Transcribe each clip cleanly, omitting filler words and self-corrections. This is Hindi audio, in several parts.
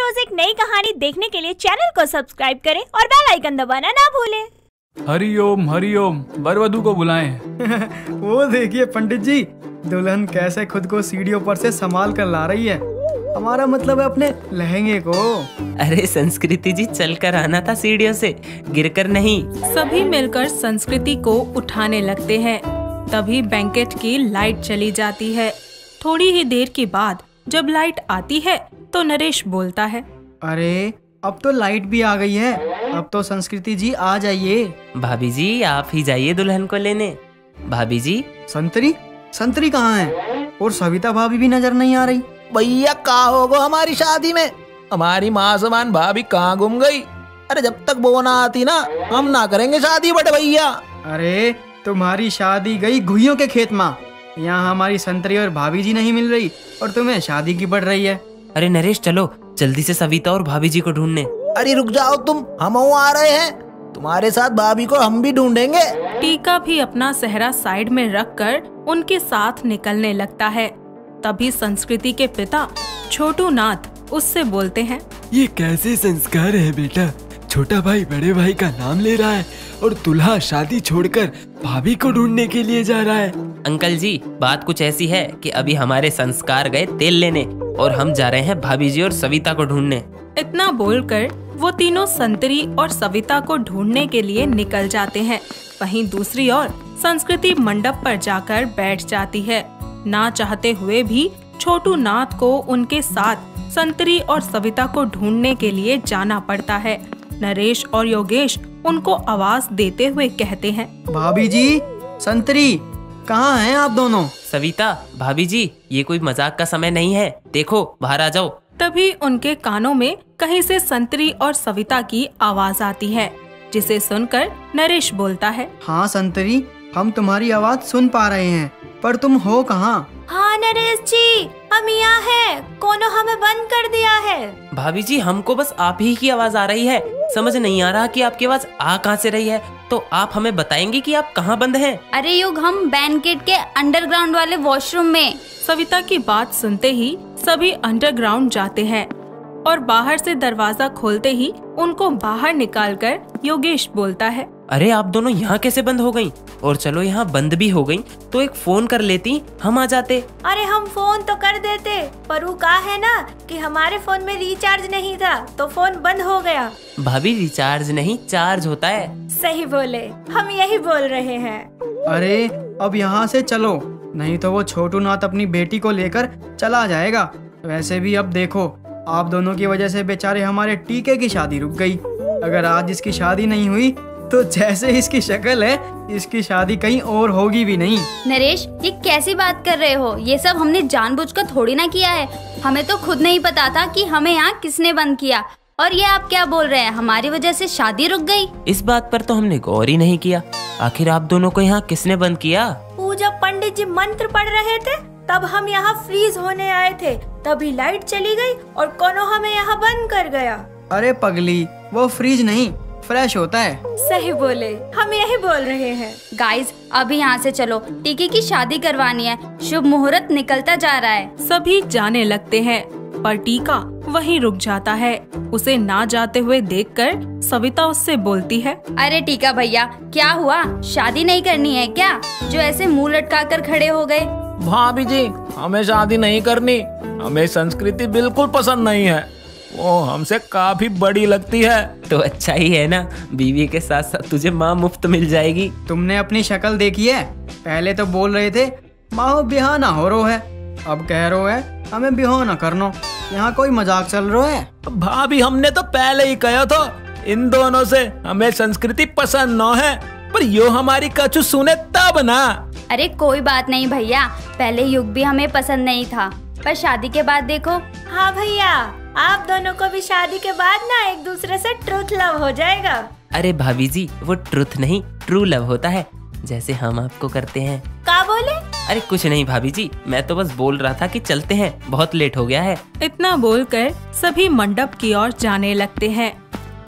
रोज एक नई कहानी देखने के लिए चैनल को सब्सक्राइब करें और बेल आइकन दबाना ना भूलें। हरिओम वरवधु को बुलाएं। वो देखिए पंडित जी, दुल्हन कैसे खुद को सीढ़ियों पर से संभाल कर ला रही है। हमारा मतलब है अपने लहंगे को। अरे संस्कृति जी, चलकर आना था सीढ़ियों से, गिरकर नहीं। सभी मिलकर संस्कृति को उठाने लगते हैं। तभी बैंकेट की लाइट चली जाती है। थोड़ी ही देर के बाद जब लाइट आती है तो नरेश बोलता है, अरे अब तो लाइट भी आ गई है, अब तो संस्कृति जी आ जाइए। भाभी जी आप ही जाइए दुल्हन को लेने। भाभी जी। संतरी कहाँ है? और सविता भाभी भी नजर नहीं आ रही। भैया कहाँ होगो हमारी शादी में? हमारी माँ समान भाभी कहाँ गुम गई? अरे जब तक वो ना आती ना, हम ना करेंगे शादी बड़े भैया। अरे तुम्हारी शादी गई घुइयों के खेत में। यहाँ हमारी संतरी और भाभी जी नहीं मिल रही और तुम्हें शादी की पड़ रही है। अरे नरेश चलो जल्दी से सविता और भाभी जी को ढूंढने। अरे रुक जाओ तुम, हम आ रहे हैं। तुम्हारे साथ भाभी को हम भी ढूंढेंगे। टीका भी अपना सेहरा साइड में रखकर उनके साथ निकलने लगता है। तभी संस्कृति के पिता छोटू नाथ उससे बोलते हैं, ये कैसे संस्कार है बेटा? छोटा भाई बड़े भाई का नाम ले रहा है और दूल्हा शादी छोड़कर भाभी को ढूंढने के लिए जा रहा है। अंकल जी बात कुछ ऐसी है कि अभी हमारे संस्कार गए तेल लेने और हम जा रहे हैं भाभी जी और सविता को ढूंढने। इतना बोलकर वो तीनों संतरी और सविता को ढूंढने के लिए निकल जाते हैं। वहीं दूसरी ओर संस्कृति मंडप पर जाकर बैठ जाती है। ना चाहते हुए भी छोटू नाथ को उनके साथ संतरी और सविता को ढूंढने के लिए जाना पड़ता है। नरेश और योगेश उनको आवाज देते हुए कहते हैं, भाभी जी, संतरी, कहाँ हैं आप दोनों? सविता, भाभी जी, ये कोई मजाक का समय नहीं है, देखो बाहर आ जाओ। तभी उनके कानों में कहीं से संतरी और सविता की आवाज आती है, जिसे सुनकर नरेश बोलता है, हाँ संतरी, हम तुम्हारी आवाज सुन पा रहे हैं, पर तुम हो कहाँ? हाँ नरेश जी, हम यहाँ हैं, कोनो हमें बंद कर दिया है। भाभी जी हमको बस आप ही की आवाज आ रही है, समझ नहीं आ रहा कि आपकी आवाज आ कहाँ से रही है, तो आप हमें बताएंगे कि आप कहाँ बंद हैं? अरे युग, हम बैंकेट के अंडरग्राउंड वाले वॉशरूम में। सविता की बात सुनते ही सभी अंडरग्राउंड जाते हैं और बाहर से दरवाजा खोलते ही उनको बाहर निकालकर योगेश बोलता है, अरे आप दोनों यहाँ कैसे बंद हो गयी? और चलो यहाँ बंद भी हो गयी तो एक फोन कर लेती, हम आ जाते। अरे हम फोन तो कर देते, पर वो कहा है ना कि हमारे फोन में रिचार्ज नहीं था तो फोन बंद हो गया। भाभी रिचार्ज नहीं चार्ज होता है। सही बोले, हम यही बोल रहे हैं। अरे अब यहाँ से चलो, नहीं तो वो छोटू नाथ अपनी बेटी को लेकर चला जाएगा। वैसे भी अब देखो, आप दोनों की वजह से बेचारे हमारे टीके की शादी रुक गई। अगर आज इसकी शादी नहीं हुई तो जैसे इसकी शक्ल है, इसकी शादी कहीं और होगी भी नहीं। नरेश, ये कैसी बात कर रहे हो? ये सब हमने जानबूझकर थोड़ी ना किया है। हमें तो खुद नहीं पता था कि हमें यहाँ किसने बंद किया। और ये आप क्या बोल रहे हैं, हमारी वजह से शादी रुक गई? इस बात पर तो हमने गौर ही नहीं किया। आखिर आप दोनों को यहाँ किसने बंद किया? वो जब पंडित जी मंत्र पढ़ रहे थे तब हम यहाँ फ्रीज होने आए थे, तभी लाइट चली गई और कोनो हमें यहाँ बंद कर गया। अरे पगली, वो फ्रीज नहीं फ्रेश होता है। सही बोले, हम यही बोल रहे हैं। गाइस, अभी यहाँ से चलो, टीके की शादी करवानी है, शुभ मुहूर्त निकलता जा रहा है। सभी जाने लगते हैं, पर टीका वहीं रुक जाता है। उसे ना जाते हुए देखकर सविता उससे बोलती है, अरे टीका भैया, क्या हुआ? शादी नहीं करनी है क्या, जो ऐसे मुंह लटका कर खड़े हो गए? भाभी जी, हमें शादी नहीं करनी। हमें संस्कृति बिल्कुल पसंद नहीं है, वो हमसे काफी बड़ी लगती है। तो अच्छा ही है ना, बीवी के साथ साथ तुझे माँ मुफ्त मिल जाएगी। तुमने अपनी शक्ल देखी है? पहले तो बोल रहे थे माँ ब्याह ना हो रो है, अब कह रो है हमें ब्याह ना करनो। यहाँ कोई मजाक चल रहा है? भाभी हमने तो पहले ही कहा था इन दोनों से हमें संस्कृति पसंद न है, पर यो हमारी कछु सुने तब ना। अरे कोई बात नहीं भैया, पहले युग भी हमें पसंद नहीं था, पर शादी के बाद देखो। हाँ भैया, आप दोनों को भी शादी के बाद ना एक दूसरे से ट्रूथ लव हो जाएगा। अरे भाभी जी, वो ट्रूथ नहीं ट्रू लव होता है, जैसे हम आपको करते हैं। क्या बोले? अरे कुछ नहीं भाभी जी, मैं तो बस बोल रहा था कि चलते हैं, बहुत लेट हो गया है। इतना बोलकर सभी मंडप की ओर जाने लगते हैं।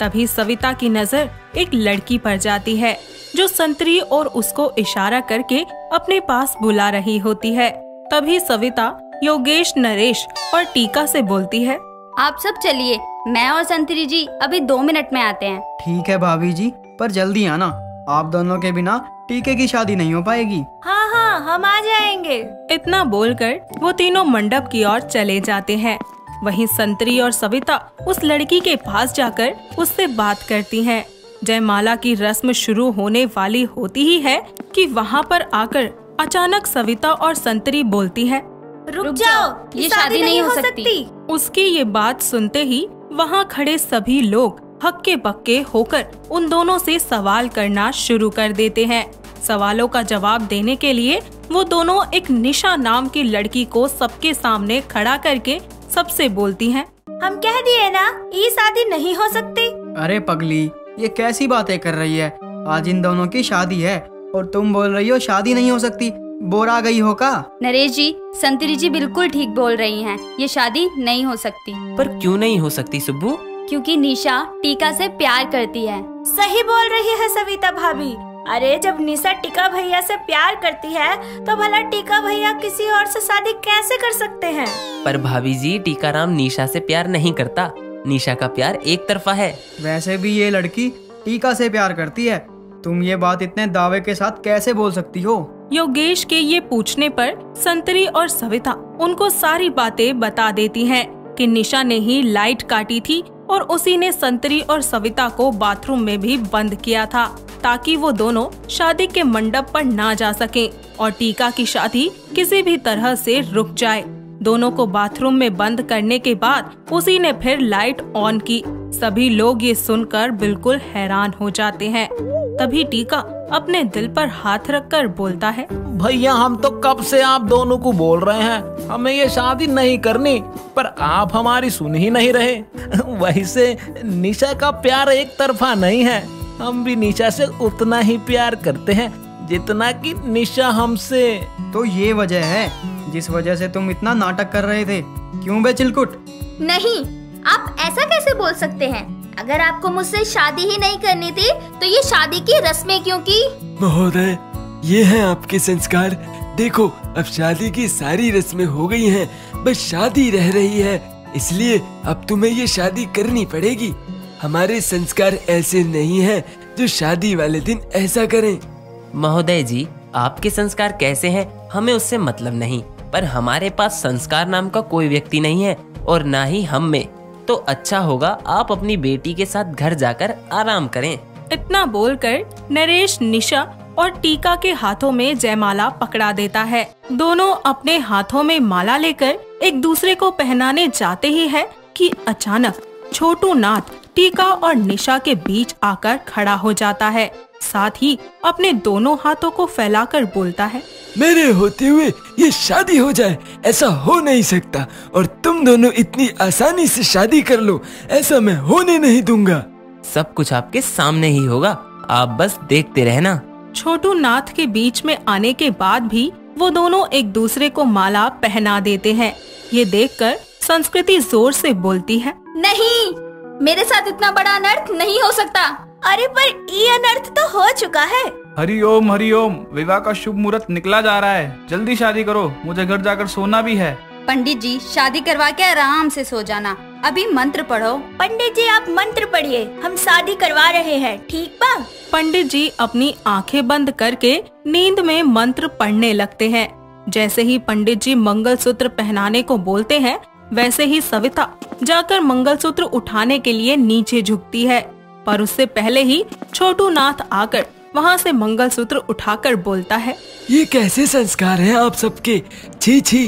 तभी सविता की नजर एक लड़की पर जाती है, जो संतरी और उसको इशारा करके अपने पास बुला रही होती है। तभी सविता योगेश, नरेश और टीका से बोलती है, आप सब चलिए, मैं और संतरी जी अभी 2 मिनट में आते हैं। ठीक है भाभी जी, पर जल्दी आना। आप दोनों के बिना टीके की शादी नहीं हो पाएगी। हाँ हाँ, हम आ जाएंगे। इतना बोलकर वो तीनों मंडप की ओर चले जाते हैं। वहीं संतरी और सविता उस लड़की के पास जाकर उससे बात करती हैं। जयमाला की रस्म शुरू होने वाली होती ही है कि वहाँ पर आकर अचानक सविता और संतरी बोलती है, रुक जाओ, ये शादी नहीं हो सकती। उसकी ये बात सुनते ही वहाँ खड़े सभी लोग हक्के बक्के होकर उन दोनों से सवाल करना शुरू कर देते हैं। सवालों का जवाब देने के लिए वो दोनों एक निशा नाम की लड़की को सबके सामने खड़ा करके सबसे बोलती हैं। हम कह दिए ना, ये शादी नहीं हो सकती। अरे पगली, ये कैसी बातें कर रही है? आज इन दोनों की शादी है और तुम बोल रही हो शादी नहीं हो सकती। बोर आ गई हो का? नरेश जी, संतरी जी बिल्कुल ठीक बोल रही हैं। ये शादी नहीं हो सकती। पर क्यों नहीं हो सकती सुब्बू? क्योंकि निशा टीका से प्यार करती है। सही बोल रही है सविता भाभी। अरे जब निशा टीका भैया से प्यार करती है तो भला टीका भैया किसी और से शादी कैसे कर सकते हैं? पर भाभी जी, टीकाराम निशा से प्यार नहीं करता। निशा का प्यार एक तरफा है। वैसे भी ये लड़की टीका से प्यार करती है। तुम ये बात इतने दावे के साथ कैसे बोल सकती हो? योगेश के ये पूछने पर संतरी और सविता उनको सारी बातें बता देती हैं कि निशा ने ही लाइट काटी थी और उसी ने संतरी और सविता को बाथरूम में भी बंद किया था ताकि वो दोनों शादी के मंडप पर ना जा सकें और टीका की शादी किसी भी तरह से रुक जाए। दोनों को बाथरूम में बंद करने के बाद उसी ने फिर लाइट ऑन की। सभी लोग ये सुनकर बिल्कुल हैरान हो जाते हैं। तभी टीका अपने दिल पर हाथ रखकर बोलता है, भैया हम तो कब से आप दोनों को बोल रहे हैं हमें ये शादी नहीं करनी, पर आप हमारी सुन ही नहीं रहे। वैसे निशा का प्यार एक तरफा नहीं है। हम भी निशा से उतना ही प्यार करते हैं जितना कि निशा हमसे। तो ये वजह है जिस वजह से तुम इतना नाटक कर रहे थे, क्यों बे चिलकुट? नहीं, आप ऐसा कैसे बोल सकते हैं? अगर आपको मुझसे शादी ही नहीं करनी थी तो ये शादी की रस्में क्यों की? महोदय, ये हैं आपके संस्कार। देखो, अब शादी की सारी रस्में हो गई हैं, बस शादी रह रही है। इसलिए अब तुम्हें ये शादी करनी पड़ेगी। हमारे संस्कार ऐसे नहीं हैं जो शादी वाले दिन ऐसा करें। महोदय जी, आपके संस्कार कैसे हैं हमें उससे मतलब नहीं, पर हमारे पास संस्कार नाम का कोई व्यक्ति नहीं है और ना ही हम में। तो अच्छा होगा आप अपनी बेटी के साथ घर जाकर आराम करें। इतना बोलकर नरेश निशा और टीका के हाथों में जयमाला पकड़ा देता है। दोनों अपने हाथों में माला लेकर एक दूसरे को पहनाने जाते ही है कि अचानक छोटू नाथ टीका और निशा के बीच आकर खड़ा हो जाता है। साथ ही अपने दोनों हाथों को फैलाकर बोलता है, मेरे होते हुए ये शादी हो जाए, ऐसा हो नहीं सकता। और तुम दोनों इतनी आसानी से शादी कर लो, ऐसा मैं होने नहीं दूंगा। सब कुछ आपके सामने ही होगा, आप बस देखते रहना। छोटू नाथ के बीच में आने के बाद भी वो दोनों एक दूसरे को माला पहना देते हैं। ये देखकर संस्कृति जोर से बोलती है, नहीं, मेरे साथ इतना बड़ा अनर्थ नहीं हो सकता। अरे पर ये अनर्थ तो हो चुका है। हरिओम हरिओम, विवाह का शुभ मुहूर्त निकला जा रहा है। जल्दी शादी करो, मुझे घर जाकर सोना भी है। पंडित जी, शादी करवा के आराम से सो जाना। अभी मंत्र पढ़ो। पंडित जी, आप मंत्र पढ़िए, हम शादी करवा रहे हैं, ठीक बा? पंडित जी अपनी आंखें बंद करके नींद में मंत्र पढ़ने लगते हैं। जैसे ही पंडित जी मंगलसूत्र पहनाने को बोलते हैं, वैसे ही सविता जाकर मंगलसूत्र उठाने के लिए नीचे झुकती है। पर उससे पहले ही छोटू नाथ आकर वहाँ से मंगलसूत्र उठाकर बोलता है, ये कैसे संस्कार हैं आप सबके? छी छी।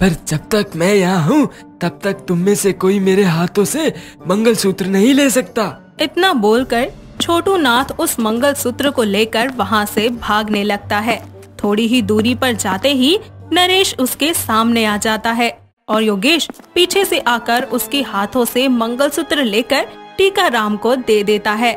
पर जब तक मैं यहाँ हूँ तब तक तुम में से कोई मेरे हाथों से मंगलसूत्र नहीं ले सकता। इतना बोलकर छोटू नाथ उस मंगलसूत्र को लेकर वहाँ से भागने लगता है। थोड़ी ही दूरी पर जाते ही नरेश उसके सामने आ जाता है और योगेश पीछे से आकर उसके हाथों से मंगलसूत्र लेकर टीकाराम को दे देता है।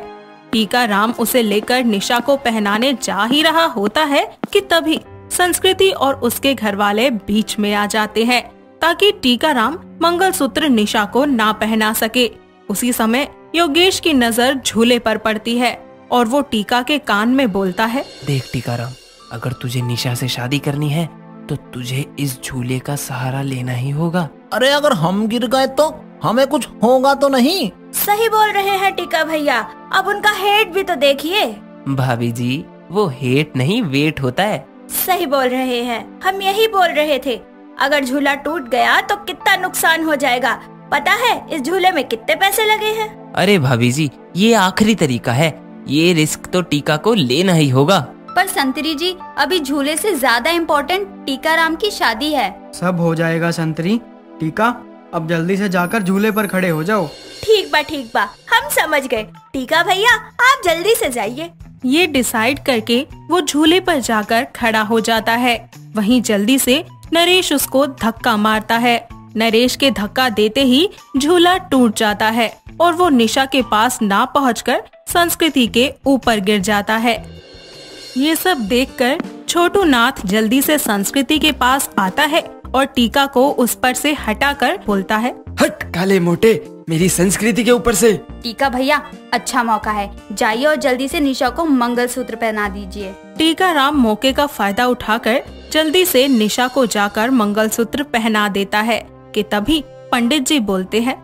टीकाराम उसे लेकर निशा को पहनाने जा ही रहा होता है कि तभी संस्कृति और उसके घर वाले बीच में आ जाते हैं ताकि टीकाराम मंगलसूत्र निशा को ना पहना सके। उसी समय योगेश की नजर झूले पर पड़ती है और वो टीका के कान में बोलता है, देख टीकाराम, अगर तुझे निशा से शादी करनी है तो तुझे इस झूले का सहारा लेना ही होगा। अरे अगर हम गिर गए तो हमें कुछ होगा तो नहीं? सही बोल रहे हैं टीका भैया, अब उनका हेट भी तो देखिए। भाभी जी वो हेट नहीं वेट होता है। सही बोल रहे हैं, हम यही बोल रहे थे। अगर झूला टूट गया तो कितना नुकसान हो जाएगा, पता है इस झूले में कितने पैसे लगे हैं? अरे भाभी जी ये आखिरी तरीका है, ये रिस्क तो टीका को लेना ही होगा। पर संतरी जी, अभी झूले से ज्यादा इम्पोर्टेंट टीकाराम की शादी है। सब हो जाएगा संतरी। टीका, अब जल्दी से जाकर झूले पर खड़े हो जाओ। ठीक बा, हम समझ गए। टीका भैया आप जल्दी से जाइए। ये डिसाइड करके वो झूले पर जाकर खड़ा हो जाता है। वहीं जल्दी से नरेश उसको धक्का मारता है। नरेश के धक्का देते ही झूला टूट जाता है और वो निशा के पास ना पहुंचकर संस्कृति के ऊपर गिर जाता है। ये सब देखकर छोटू नाथ जल्दी से संस्कृति के पास आता है और टीका को उस पर से हटाकर बोलता है, हट काले मोटे, मेरी संस्कृति के ऊपर से। टीका भैया अच्छा मौका है, जाइए और जल्दी से निशा को मंगलसूत्र पहना दीजिए। टीकाराम मौके का फायदा उठाकर जल्दी से निशा को जाकर मंगलसूत्र पहना देता है कि तभी पंडित जी बोलते हैं,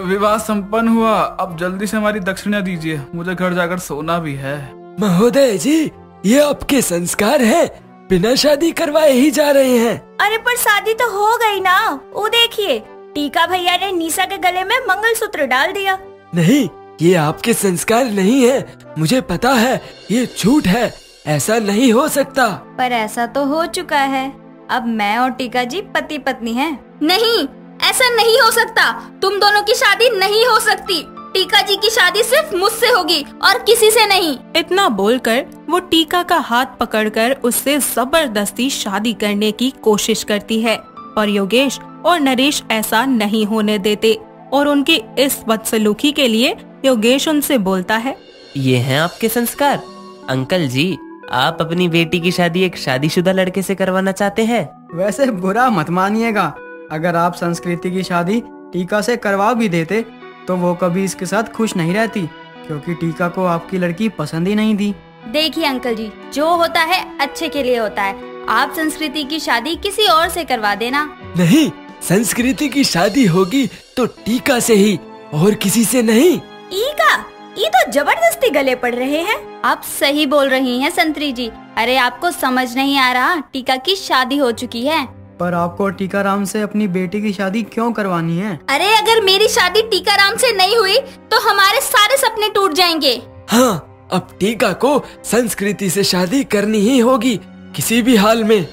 विवाह संपन्न हुआ, अब जल्दी से हमारी दक्षिणा दीजिए, मुझे घर जाकर सोना भी है। महोदय जी ये आपके संस्कार है, बिना शादी करवाए ही जा रहे हैं। अरे पर शादी तो हो गई ना, वो देखिए टीका भैया ने निशा के गले में मंगलसूत्र डाल दिया। नहीं, ये आपके संस्कार नहीं है, मुझे पता है, ये झूठ है, ऐसा नहीं हो सकता। पर ऐसा तो हो चुका है, अब मैं और टीका जी पति पत्नी हैं। नहीं, ऐसा नहीं हो सकता, तुम दोनों की शादी नहीं हो सकती। टीका जी की शादी सिर्फ मुझसे होगी और किसी से नहीं। इतना बोलकर वो टीका का हाथ पकड़कर उससे जबरदस्ती शादी करने की कोशिश करती है, पर योगेश और नरेश ऐसा नहीं होने देते और उनकी इस बदसलूकी के लिए योगेश उनसे बोलता है, ये हैं आपके संस्कार। अंकल जी आप अपनी बेटी की शादी एक शादीशुदा लड़के से करवाना चाहते हैं? वैसे बुरा मत मानिएगा, अगर आप संस्कृति की शादी टीका से करवा भी देते तो वो कभी इसके साथ खुश नहीं रहती, क्योंकि टीका को आपकी लड़की पसंद ही नहीं थी। देखिए अंकल जी, जो होता है अच्छे के लिए होता है, आप संस्कृति की शादी किसी और से करवा देना। नहीं, संस्कृति की शादी होगी तो टीका से ही और किसी से नहीं। ईका, ये तो जबरदस्ती गले पड़ रहे हैं। आप सही बोल रही हैं संतरी जी, अरे आपको समझ नहीं आ रहा, टीका की शादी हो चुकी है। पर आपको टीकाराम से अपनी बेटी की शादी क्यों करवानी है? अरे अगर मेरी शादी टीकाराम से नहीं हुई तो हमारे सारे सपने टूट जाएंगे। हाँ, अब टीका को संस्कृति से शादी करनी ही होगी, किसी भी हाल में।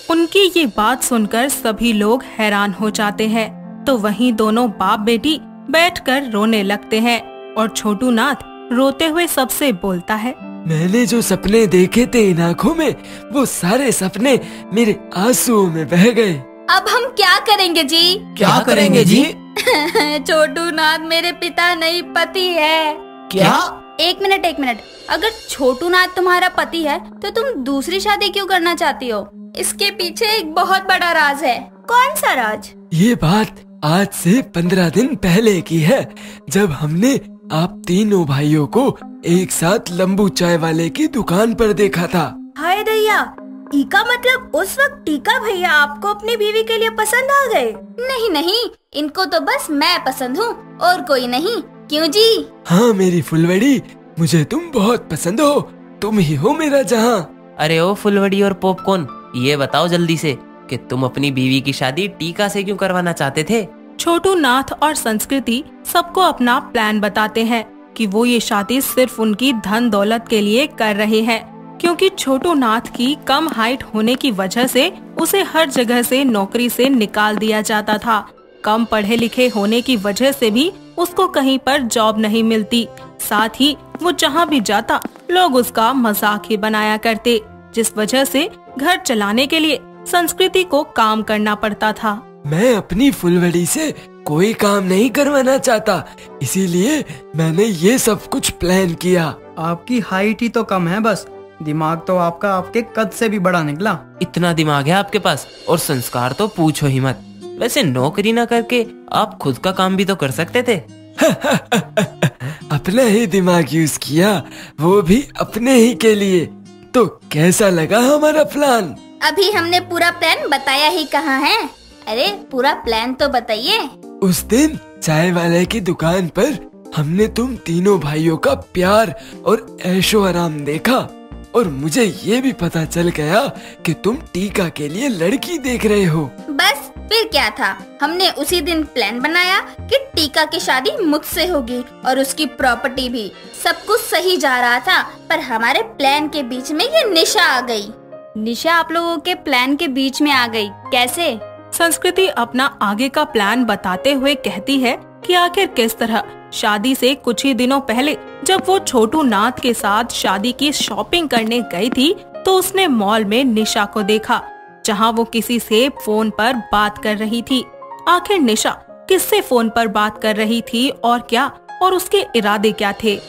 उनकी ये बात सुनकर सभी लोग हैरान हो जाते हैं। तो वहीं दोनों बाप बेटी बैठकर रोने लगते हैं और छोटू नाथ रोते हुए सबसे बोलता है, मैंने जो सपने देखे थे इन आँखों में, वो सारे सपने मेरे आंसुओं में बह गए। अब हम क्या करेंगे जी? क्या करेंगे जी? छोटू नाथ मेरे पिता नहीं पति है। क्या? एक मिनट, अगर छोटू नाथ तुम्हारा पति है तो तुम दूसरी शादी क्यों करना चाहती हो? इसके पीछे एक बहुत बड़ा राज है। कौन सा राज? ये बात आज से 15 दिन पहले की है, जब हमने आप तीनों भाइयों को एक साथ लंबू चाय वाले की दुकान पर देखा था। हाय दैया, ईका मतलब उस वक्त टीका भैया आपको अपनी बीवी के लिए पसंद आ गए? नहीं, इनको तो बस मैं पसंद हूँ और कोई नहीं। क्यों जी? हाँ मेरी फुलवड़ी, मुझे तुम बहुत पसंद हो, तुम ही हो मेरा जहाँ। अरे ओ फुलवड़ी और पॉपकॉर्न, ये बताओ जल्दी से कि तुम अपनी बीवी की शादी टीका से क्यों करवाना चाहते थे? छोटू नाथ और संस्कृति सबको अपना प्लान बताते हैं कि वो ये शादी सिर्फ उनकी धन दौलत के लिए कर रहे हैं, क्योंकि छोटू नाथ की कम हाइट होने की वजह से उसे हर जगह से नौकरी से निकाल दिया जाता था। कम पढ़े लिखे होने की वजह से भी उसको कहीं पर जॉब नहीं मिलती। साथ ही वो जहाँ भी जाता लोग उसका मजाक ही बनाया करते, जिस वजह से घर चलाने के लिए संस्कृति को काम करना पड़ता था। मैं अपनी फुलवड़ी से कोई काम नहीं करवाना चाहता, इसीलिए मैंने ये सब कुछ प्लान किया। आपकी हाइट ही तो कम है, बस दिमाग तो आपका आपके कद से भी बड़ा निकला। इतना दिमाग है आपके पास, और संस्कार तो पूछो ही मत। वैसे नौकरी न करके आप खुद का काम भी तो कर सकते थे। अपना ही दिमाग यूज किया, वो भी अपने ही के लिए। तो कैसा लगा हमारा प्लान? अभी हमने पूरा प्लान बताया ही कहाँ है? अरे पूरा प्लान तो बताइए। उस दिन चाय वाले की दुकान पर हमने तुम तीनों भाइयों का प्यार और ऐशो आराम देखा और मुझे ये भी पता चल गया कि तुम टीका के लिए लड़की देख रहे हो। बस फिर क्या था, हमने उसी दिन प्लान बनाया कि टीका की शादी मुझसे होगी और उसकी प्रॉपर्टी भी। सब कुछ सही जा रहा था, पर हमारे प्लान के बीच में ये निशा आ गई। निशा आप लोगों के प्लान के बीच में आ गई, कैसे? संस्कृति अपना आगे का प्लान बताते हुए कहती है कि आखिर किस तरह शादी से कुछ ही दिनों पहले जब वो छोटू नाथ के साथ शादी की शॉपिंग करने गई थी तो उसने मॉल में निशा को देखा, जहां वो किसी से फोन पर बात कर रही थी। आखिर निशा किससे फोन पर बात कर रही थी और क्या, और उसके इरादे क्या थे?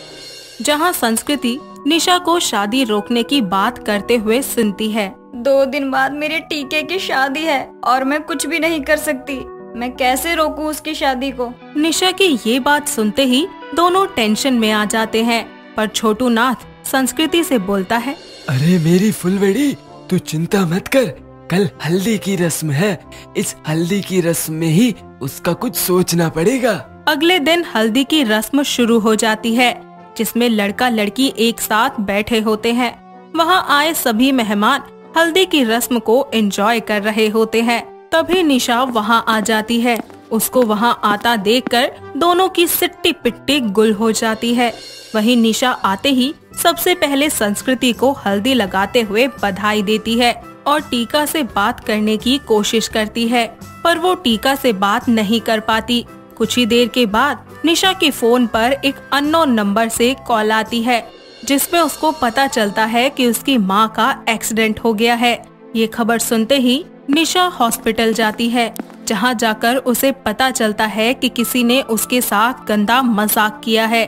जहां संस्कृति निशा को शादी रोकने की बात करते हुए सुनती है। 2 दिन बाद मेरे टीके की शादी है और मैं कुछ भी नहीं कर सकती। मैं कैसे रोकूं उसकी शादी को? निशा की ये बात सुनते ही दोनों टेंशन में आ जाते हैं, पर छोटू नाथ संस्कृति से बोलता है, अरे मेरी फुलवड़ी, तू चिंता मत कर, कल हल्दी की रस्म है। इस हल्दी की रस्म में ही उसका कुछ सोचना पड़ेगा। अगले दिन हल्दी की रस्म शुरू हो जाती है, जिसमें लड़का लड़की एक साथ बैठे होते हैं। वहां आए सभी मेहमान हल्दी की रस्म को एंजॉय कर रहे होते हैं। तभी निशा वहां आ जाती है। उसको वहां आता देखकर दोनों की सिट्टी पिट्टी गुल हो जाती है। वहीं निशा आते ही सबसे पहले संस्कृति को हल्दी लगाते हुए बधाई देती है और टीका से बात करने की कोशिश करती है, पर वो टीका से बात नहीं कर पाती। कुछ ही देर के बाद निशा के फोन पर एक अननोन नंबर से कॉल आती है, जिसमें उसको पता चलता है कि उसकी माँ का एक्सीडेंट हो गया है। ये खबर सुनते ही निशा हॉस्पिटल जाती है, जहां जाकर उसे पता चलता है कि किसी ने उसके साथ गंदा मजाक किया है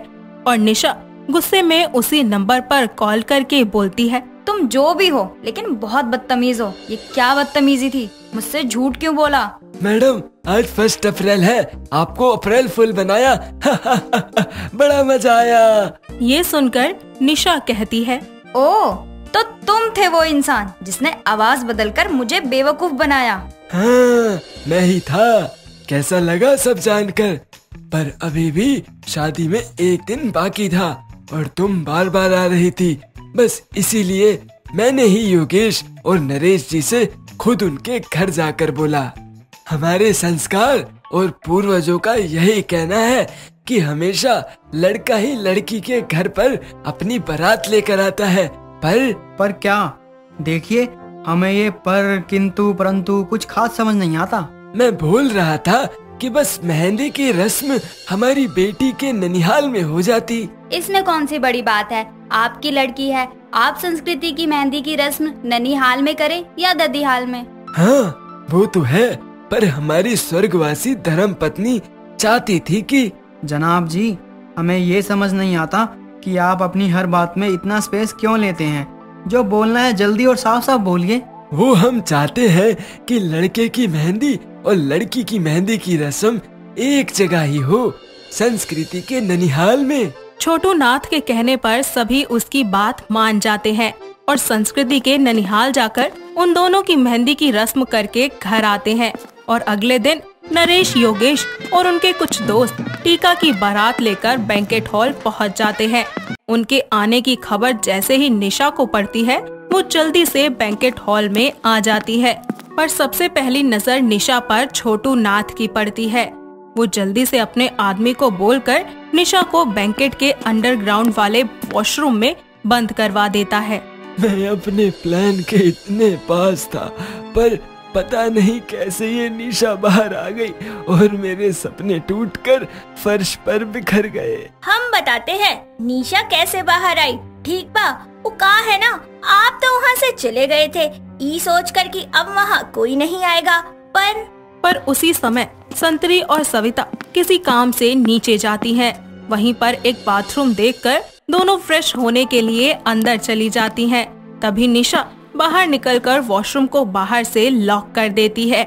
और निशा गुस्से में उसी नंबर पर कॉल करके बोलती है, तुम जो भी हो लेकिन बहुत बदतमीज हो। ये क्या बदतमीजी थी? मुझसे झूठ क्यों बोला? मैडम, आज 1 अप्रैल है, आपको अप्रैल फुल बनाया। बड़ा मजा आया। ये सुनकर निशा कहती है, ओ, तो तुम थे वो इंसान जिसने आवाज बदलकर मुझे बेवकूफ बनाया। हाँ, मैं ही था। कैसा लगा सब जानकर? पर अभी भी शादी में 1 दिन बाकी था और तुम बार बार आ रही थी। बस इसीलिए मैंने ही योगेश और नरेश जी से खुद उनके घर जाकर बोला। हमारे संस्कार और पूर्वजों का यही कहना है कि हमेशा लड़का ही लड़की के घर पर अपनी बारात लेकर आता है। पर क्या? देखिए, हमें ये पर, किंतु, परंतु कुछ खास समझ नहीं आता। मैं बोल रहा था कि बस मेहंदी की रस्म हमारी बेटी के ननिहाल में हो जाती। इसमें कौन सी बड़ी बात है? आपकी लड़की है, आप संस्कृति की मेहंदी की रस्म ननिहाल में करें या ददीहाल में? हाँ, वो तो है, पर हमारी स्वर्गवासी धर्म पत्नी चाहती थी कि। जनाब जी, हमें ये समझ नहीं आता कि आप अपनी हर बात में इतना स्पेस क्यों लेते हैं। जो बोलना है जल्दी और साफ साफ बोलिए। वो हम चाहते हैं कि लड़के की मेहंदी और लड़की की मेहंदी की रस्म एक जगह ही हो, संस्कृति के ननिहाल में। छोटू नाथ के कहने पर सभी उसकी बात मान जाते हैं और संस्कृति के ननिहाल जाकर उन दोनों की मेहंदी की रस्म करके घर आते हैं। और अगले दिन नरेश, योगेश और उनके कुछ दोस्त टीका की बारात लेकर बैंकेट हॉल पहुंच जाते हैं। उनके आने की खबर जैसे ही निशा को पड़ती है, वो जल्दी से बैंकेट हॉल में आ जाती है। पर सबसे पहली नजर निशा पर छोटू नाथ की पड़ती है। वो जल्दी से अपने आदमी को बोलकर निशा को बैंकेट के अंडरग्राउंड वाले वॉशरूम में बंद करवा देता है। मैं अपने प्लान के इतने पास था, पर पता नहीं कैसे ये निशा बाहर आ गई और मेरे सपने टूटकर फर्श पर बिखर गए। हम बताते हैं निशा कैसे बाहर आई। ठीक बा, वो कहाँ है ना? आप तो वहाँ से चले गए थे ई सोचकर कि अब वहाँ कोई नहीं आएगा। पर उसी समय संतरी और सविता किसी काम से नीचे जाती हैं। वहीं पर एक बाथरूम देखकर दोनों फ्रेश होने के लिए अंदर चली जाती हैं। तभी निशा बाहर निकलकर वॉशरूम को बाहर से लॉक कर देती है,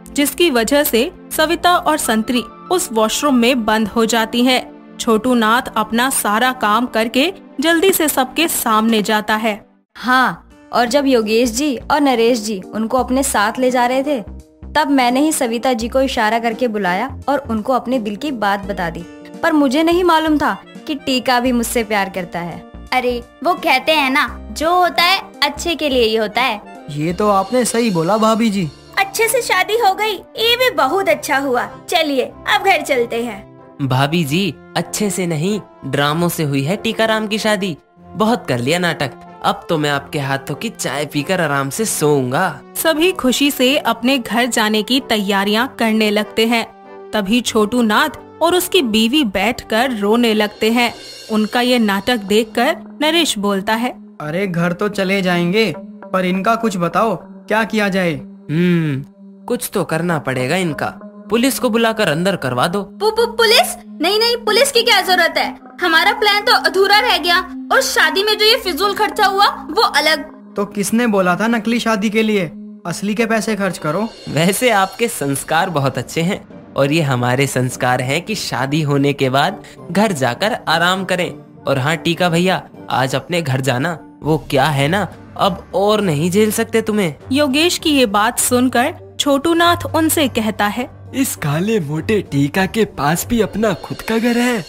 जिसकी वजह से सविता और संतरी उस वॉशरूम में बंद हो जाती हैं। छोटू नाथ अपना सारा काम करके जल्दी से सबके सामने जाता है। हाँ, और जब योगेश जी और नरेश जी उनको अपने साथ ले जा रहे थे, तब मैंने ही सविता जी को इशारा करके बुलाया और उनको अपने दिल की बात बता दी। पर मुझे नहीं मालूम था कि टीका भी मुझसे प्यार करता है। अरे वो कहते हैं ना, जो होता है अच्छे के लिए ही होता है। ये तो आपने सही बोला भाभी जी। अच्छे से शादी हो गई, ये भी बहुत अच्छा हुआ। चलिए अब घर चलते हैं। भाभी जी, अच्छे से नहीं, ड्रामों से हुई है टीकाराम की शादी। बहुत कर लिया नाटक, अब तो मैं आपके हाथों की चाय पीकर आराम से सोऊंगा। सभी खुशी से अपने घर जाने की तैयारियां करने लगते हैं। तभी छोटू नाथ और उसकी बीवी बैठकर रोने लगते हैं। उनका ये नाटक देखकर नरेश बोलता है, अरे घर तो चले जाएंगे, पर इनका कुछ बताओ, क्या किया जाए? कुछ तो करना पड़ेगा इनका। पुलिस को बुलाकर अंदर करवा दो। पुलिस? नहीं, पुलिस की क्या जरूरत है? हमारा प्लान तो अधूरा रह गया, और शादी में जो ये फिजूल खर्चा हुआ वो अलग। तो किसने बोला था नकली शादी के लिए? असली के पैसे खर्च करो। वैसे आपके संस्कार बहुत अच्छे हैं, और ये हमारे संस्कार हैं कि शादी होने के बाद घर जाकर आराम करें। और हाँ टीका भैया, आज अपने घर जाना, वो क्या है ना, अब और नहीं झेल सकते तुम्हें। योगेश की ये बात सुनकर छोटू नाथ उनसे कहता है, इस काले मोटे टीका के पास भी अपना खुद का घर है,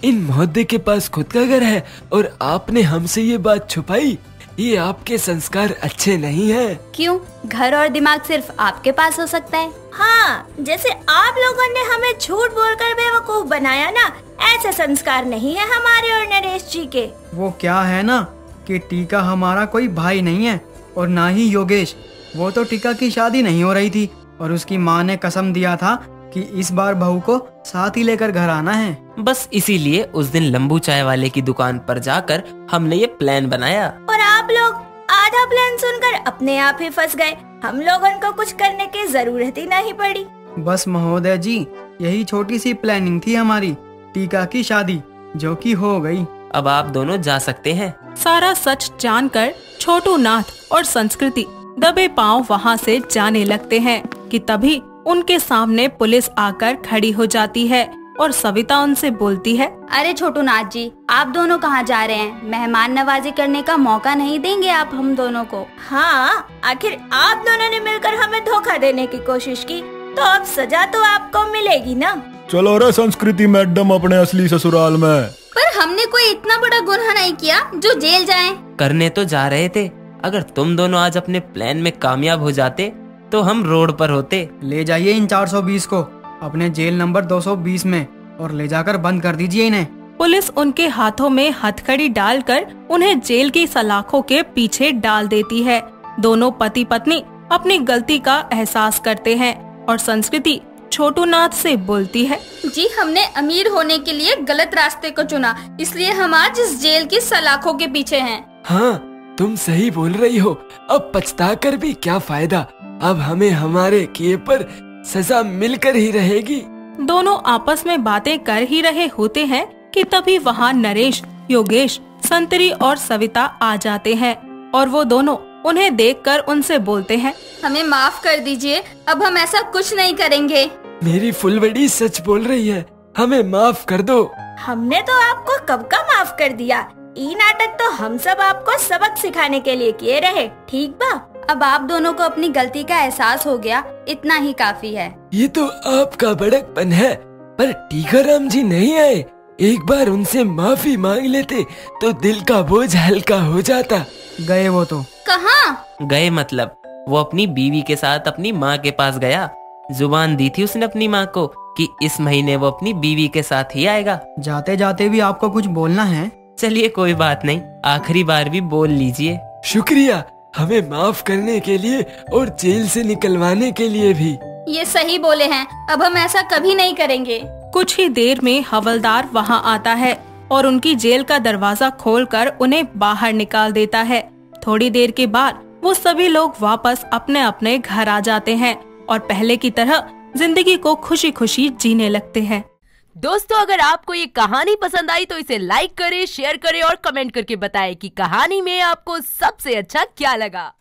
इन मोहद्दे के पास खुद का घर है, और आपने हमसे ये बात छुपाई। ये आपके संस्कार अच्छे नहीं है। क्यों? घर और दिमाग सिर्फ आपके पास हो सकता है। हाँ, जैसे आप लोगों ने हमें झूठ बोलकर बेवकूफ बनाया ना, ऐसे संस्कार नहीं है हमारे और नरेश जी के। वो क्या है ना कि टीका हमारा कोई भाई नहीं है, और ना ही योगेश। वो तो टीका की शादी नहीं हो रही थी, और उसकी माँ ने कसम दिया था कि इस बार बहू को साथ ही लेकर घर आना है। बस इसीलिए उस दिन लंबू चाय वाले की दुकान पर जाकर हमने ये प्लान बनाया। और आप लोग आधा प्लान सुनकर अपने आप ही फंस गए। हम लोगों को कुछ करने की जरूरत ही नहीं पड़ी। बस महोदय जी, यही छोटी सी प्लानिंग थी हमारी, टीका की शादी, जो कि हो गई। अब आप दोनों जा सकते हैं। सारा सच जानकर छोटू नाथ और संस्कृति दबे पांव वहां से जाने लगते हैं कि तभी उनके सामने पुलिस आकर खड़ी हो जाती है और सविता उनसे बोलती है, अरे छोटू नाथ जी, आप दोनों कहाँ जा रहे हैं? मेहमान नवाजी करने का मौका नहीं देंगे आप हम दोनों को? हाँ, आखिर आप दोनों ने मिलकर हमें धोखा देने की कोशिश की, तो अब सजा तो आपको मिलेगी ना। चलो रे संस्कृति मैडम अपने असली ससुराल में। पर हमने कोई इतना बड़ा गुनाह नहीं किया जो जेल जाएं। करने तो जा रहे थे। अगर तुम दोनों आज अपने प्लान में कामयाब हो जाते तो हम रोड पर होते। ले जाइए इन 420 को अपने जेल नंबर 220 में, और ले जाकर बंद कर दीजिए इन्हें। पुलिस उनके हाथों में हथकड़ी डालकर उन्हें जेल की सलाखों के पीछे डाल देती है। दोनों पति पत्नी अपनी गलती का एहसास करते हैं और संस्कृति छोटू नाथ से बोलती है, जी हमने अमीर होने के लिए गलत रास्ते को चुना, इसलिए हम आज इस जेल की सलाखों के पीछे हैं। हाँ, तुम सही बोल रही हो। अब पछताकर भी क्या फायदा, अब हमें हमारे किए पर सजा मिलकर ही रहेगी। दोनों आपस में बातें कर ही रहे होते हैं कि तभी वहाँ नरेश, योगेश, संतरी और सविता आ जाते हैं और वो दोनों उन्हें देखकर उनसे बोलते हैं, हमें माफ कर दीजिए, अब हम ऐसा कुछ नहीं करेंगे। मेरी फुलवड़ी सच बोल रही है, हमें माफ कर दो। हमने तो आपको कब का माफ कर दिया। ये नाटक तो हम सब आपको सबक सिखाने के लिए किए रहे, ठीक बा? अब आप दोनों को अपनी गलती का एहसास हो गया, इतना ही काफी है। ये तो आपका बड़कपन है, पर टीकाराम जी नहीं आए। एक बार उनसे माफी मांग लेते तो दिल का बोझ हल्का हो जाता। गए वो तो? कहाँ गए? मतलब वो अपनी बीवी के साथ अपनी माँ के पास गया। जुबान दी थी उसने अपनी माँ को कि इस महीने वो अपनी बीवी के साथ ही आएगा। जाते जाते भी आपको कुछ बोलना है? चलिए कोई बात नहीं, आखिरी बार भी बोल लीजिए। शुक्रिया हमें माफ करने के लिए और जेल से निकलवाने के लिए भी। ये सही बोले हैं, अब हम ऐसा कभी नहीं करेंगे। कुछ ही देर में हवलदार वहाँ आता है और उनकी जेल का दरवाजा खोलकर उन्हें बाहर निकाल देता है। थोड़ी देर के बाद वो सभी लोग वापस अपने अपने घर आ जाते हैं और पहले की तरह जिंदगी को खुशी खुशी जीने लगते हैं। दोस्तों, अगर आपको ये कहानी पसंद आई तो इसे लाइक करें, शेयर करें और कमेंट करके बताएं कि कहानी में आपको सबसे अच्छा क्या लगा।